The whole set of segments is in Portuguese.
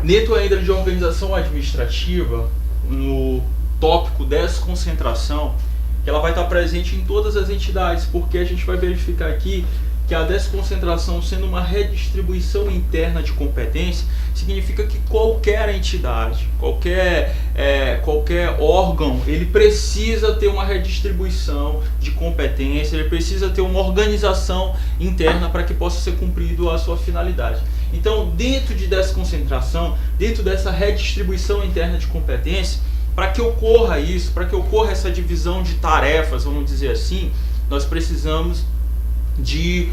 Dentro ainda de organização administrativa, no tópico desconcentração, que ela vai estar presente em todas as entidades, porque a gente vai verificar aqui que a desconcentração, sendo uma redistribuição interna de competência, significa que qualquer entidade, qualquer órgão, ele precisa ter uma redistribuição de competência, ele precisa ter uma organização interna para que possa ser cumprido a sua finalidade. Então, dentro de desconcentração, dentro dessa redistribuição interna de competência, para que ocorra isso, para que ocorra essa divisão de tarefas, vamos dizer assim, nós precisamos de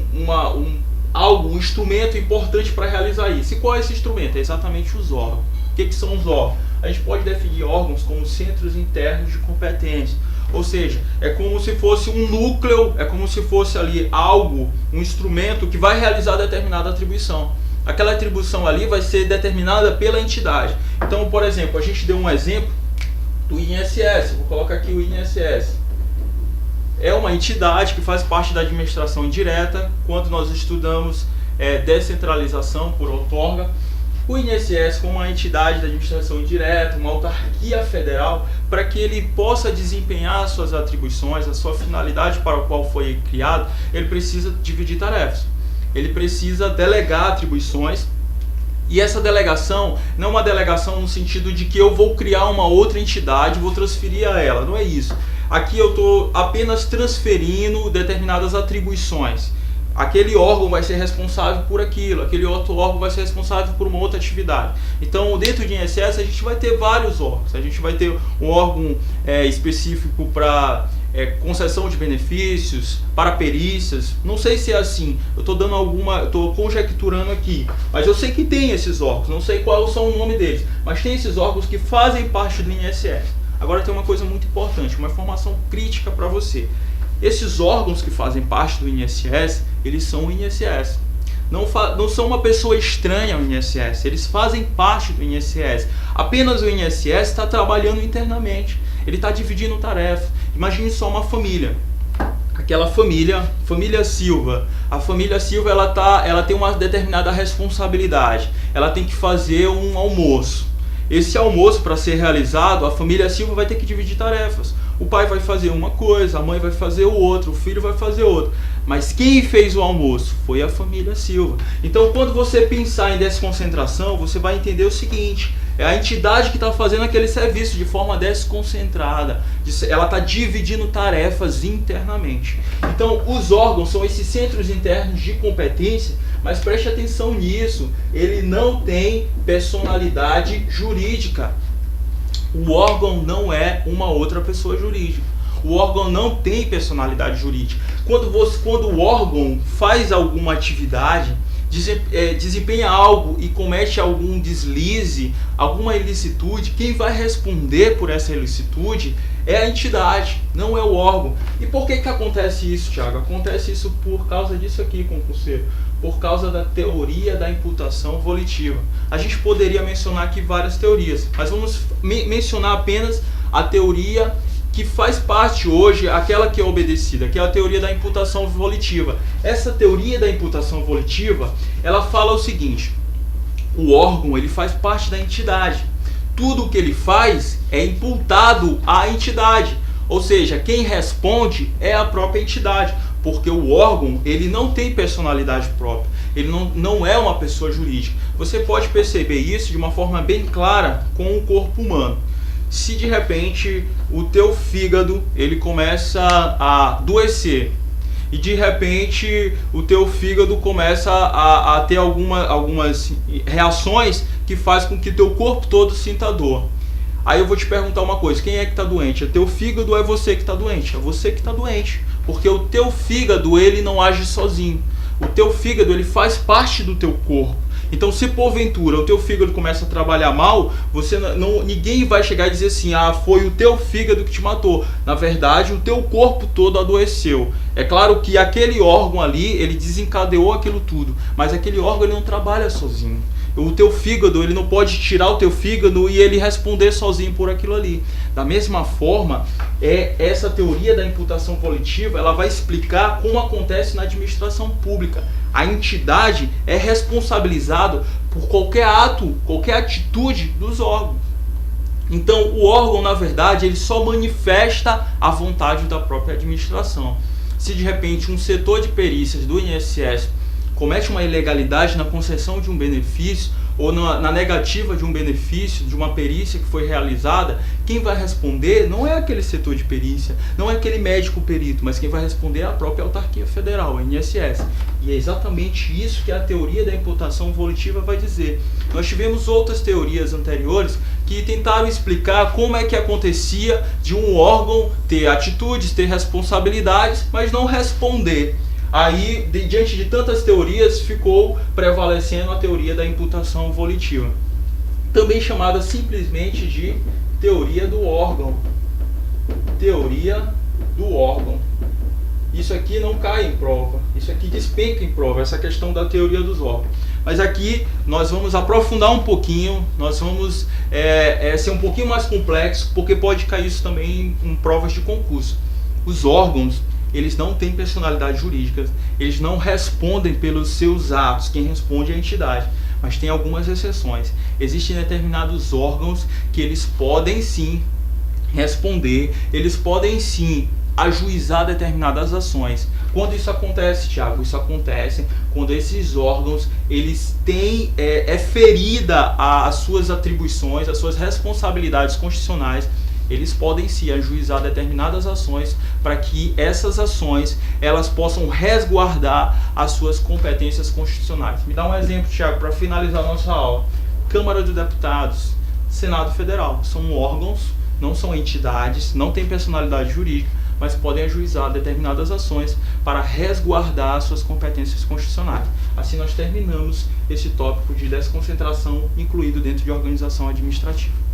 um instrumento importante para realizar isso. E qual é esse instrumento? É exatamente os órgãos. O que são os órgãos? A gente pode definir órgãos como centros internos de competência. Ou seja, é como se fosse um núcleo, é como se fosse ali algo, um instrumento que vai realizar determinada atribuição. Aquela atribuição ali vai ser determinada pela entidade. Então, por exemplo, a gente deu um exemplo do INSS. Vou colocar aqui o INSS. É uma entidade que faz parte da administração indireta. Quando nós estudamos descentralização por outorga, o INSS, como uma entidade da administração indireta, uma autarquia federal, para que ele possa desempenhar as suas atribuições, a sua finalidade para a qual foi criado, ele precisa dividir tarefas. Ele precisa delegar atribuições. E essa delegação não é uma delegação no sentido de que eu vou criar uma outra entidade e vou transferir a ela. Não é isso. Aqui eu estou apenas transferindo determinadas atribuições. Aquele órgão vai ser responsável por aquilo, aquele outro órgão vai ser responsável por uma outra atividade. Então, dentro de INSS, a gente vai ter vários órgãos. A gente vai ter um órgão específico para concessão de benefícios, para perícias. Não sei se é assim, eu estou conjecturando aqui, mas eu sei que tem esses órgãos, não sei qual são o nome deles, mas tem esses órgãos que fazem parte do INSS. Agora tem uma coisa muito importante, uma informação crítica para você. Esses órgãos que fazem parte do INSS, eles são o INSS. Não são uma pessoa estranha ao INSS, eles fazem parte do INSS. Apenas o INSS está trabalhando internamente, ele está dividindo tarefas. Imagine só uma família. Aquela família Silva. A família Silva ela tem uma determinada responsabilidade. Ela tem que fazer um almoço. Esse almoço, para ser realizado, a família Silva vai ter que dividir tarefas. O pai vai fazer uma coisa, a mãe vai fazer o outro, o filho vai fazer outra. Mas quem fez o almoço foi a família Silva. Então, quando você pensar em desconcentração, você vai entender o seguinte: é a entidade que está fazendo aquele serviço de forma desconcentrada. Ela está dividindo tarefas internamente. Então, os órgãos são esses centros internos de competência, mas preste atenção nisso, ele não tem personalidade jurídica. O órgão não é uma outra pessoa jurídica. O órgão não tem personalidade jurídica. Quando o órgão faz alguma atividade, desempenha algo e comete algum deslize, alguma ilicitude, quem vai responder por essa ilicitude é a entidade, não é o órgão. E por que acontece isso, Thiago? Acontece isso por causa disso aqui, concurseiro. Por causa da teoria da imputação volitiva. A gente poderia mencionar aqui várias teorias, mas vamos mencionar apenas a teoria que faz parte hoje, aquela que é obedecida, que é a teoria da imputação volitiva. Essa teoria da imputação volitiva, ela fala o seguinte: o órgão, ele faz parte da entidade. Tudo o que ele faz é imputado à entidade. Ou seja, quem responde é a própria entidade, porque o órgão, ele não tem personalidade própria, ele não é uma pessoa jurídica. Você pode perceber isso de uma forma bem clara com o corpo humano. Se de repente o teu fígado ele começa a adoecer e de repente o teu fígado começa a ter algumas reações que faz com que teu corpo todo sinta dor. Aí eu vou te perguntar uma coisa: quem é que está doente? É teu fígado ou é você que está doente? É você que está doente, porque o teu fígado ele não age sozinho. O teu fígado ele faz parte do teu corpo. Então, se porventura o teu fígado começa a trabalhar mal, ninguém vai chegar e dizer assim: ah, foi o teu fígado que te matou. Na verdade, o teu corpo todo adoeceu. É claro que aquele órgão ali, ele desencadeou aquilo tudo, mas aquele órgão ele não trabalha sozinho. O teu fígado, ele não pode tirar o teu fígado e ele responder sozinho por aquilo ali. Da mesma forma, essa teoria da imputação volitiva, ela vai explicar como acontece na administração pública. A entidade é responsabilizada por qualquer ato, qualquer atitude dos órgãos. Então, o órgão, na verdade, ele só manifesta a vontade da própria administração. Se de repente um setor de perícias do INSS comete uma ilegalidade na concessão de um benefício ou na negativa de um benefício, de uma perícia que foi realizada, quem vai responder não é aquele setor de perícia, não é aquele médico perito, mas quem vai responder é a própria autarquia federal, a INSS. E é exatamente isso que a teoria da imputação volitiva vai dizer. Nós tivemos outras teorias anteriores que tentaram explicar como é que acontecia de um órgão ter atitudes, ter responsabilidades, mas não responder. Aí, diante de tantas teorias, ficou prevalecendo a teoria da imputação volitiva, também chamada simplesmente de teoria do órgão. Teoria do órgão. Isso aqui não cai em prova, isso aqui despenca em prova, essa questão da teoria dos órgãos. Mas aqui nós vamos aprofundar um pouquinho, nós vamos ser um pouquinho mais complexo, porque pode cair isso também em provas de concurso. Os órgãos, eles não têm personalidade jurídica, eles não respondem pelos seus atos, quem responde é a entidade, mas tem algumas exceções. Existem determinados órgãos que eles podem sim responder, eles podem sim ajuizar determinadas ações. Quando isso acontece, Tiago? Isso acontece quando esses órgãos eles têm ferida as suas atribuições, as suas responsabilidades constitucionais. Eles podem sim ajuizar determinadas ações para que essas ações elas possam resguardar as suas competências constitucionais. Me dá um exemplo, Tiago, para finalizar a nossa aula. Câmara dos Deputados, Senado Federal, são órgãos, não são entidades, não têm personalidade jurídica, mas podem ajuizar determinadas ações para resguardar suas competências constitucionais. Assim nós terminamos esse tópico de desconcentração incluído dentro de organização administrativa.